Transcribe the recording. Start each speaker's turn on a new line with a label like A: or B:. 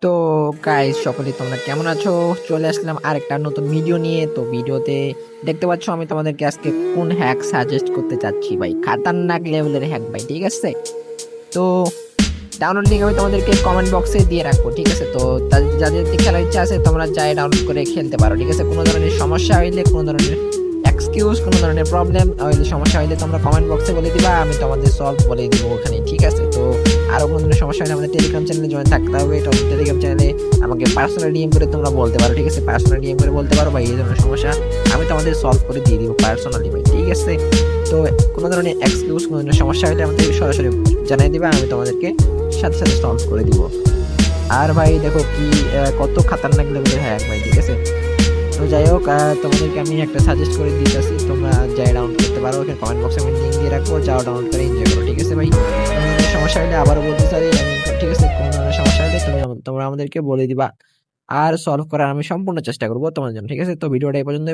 A: তো গাইস, সকলে তোমরা কেমন আছো? চলে আসলাম আরেকটা নতুন ভিডিও নিয়ে। তো ভিডিওতে দেখতে পাচ্ছ আমি তোমাদেরকে আজকে কোন হ্যাক সাজেস্ট করতে চাচ্ছি ভাই, খাতারনাক লেভেলের হ্যাক ভাই, ঠিক আছে? তো ডাউনলোড লিঙ্ক আমি তোমাদেরকে কমেন্ট বক্সে দিয়ে রাখবো, ঠিক আছে? তো যাদের খেলার ইচ্ছা আছে তোমরা চাই ডাউনলোড করে খেলতে পারো, ঠিক আছে? কোনো ধরনের সমস্যা হইলে, কোনো ধরনের এক্সকিউজ, কোনো ধরনের প্রবলেম হইলে, সমস্যা হইলে তোমরা কমেন্ট বক্সে বলে দিবা, আমি তোমাদের সলভ বলে দিব ওখানে, ঠিক আছে? তো আরো কোনো ধরনের সমস্যা হলে আমাদের টেলিগ্রাম চ্যানেলে জয়েন থাকতে হবে। তো টেলিগ্রাম চ্যানেলে আমাকে পার্সোনাল ডিএম করে তোমরা বলতে পারো, ঠিক আছে? পার্সোনাল ডিএম করে বলতে পারো ভাই এই ধরনের সমস্যা, আমি তোমাদের সলভ করে দিয়ে দিব পার্সোনালি ভাই, ঠিক আছে? তো কোনো ধরনের এক্সকিউজ, কোনো ধরনের সমস্যা হলে আমাদের সরাসরি জানিয়ে দিবা, আমি তোমাদেরকে সাথে সাথে সলভ করে দিব। আর ভাই দেখো কি কত খাতারনাক লেভেলের হ্যাক ভাই, ঠিক আছে? তো যাই হোক, তোমাদেরকে আমি একটা সাজেস্ট করে দিতেছি, তোমরা যাই ডাউনলোড করতে পারো, ওখানে কমেন্ট বক্সে আমি লিঙ্ক দিয়ে রাখবো, যাও ডাউনলোড করে এনজয় করো, ঠিক আছে ভাই? কোনো ধরনের সমস্যা হলে আবারও বলতে চাই আমি, ঠিক আছে? কোনো ধরনের সমস্যা হলে তোমরা আমাদেরকে বলে দিবা, আর সলভ করার আমি সম্পূর্ণ চেষ্টা করবো তোমাদের জন্য, ঠিক আছে? তো ভিডিওটা এই পর্যন্ত।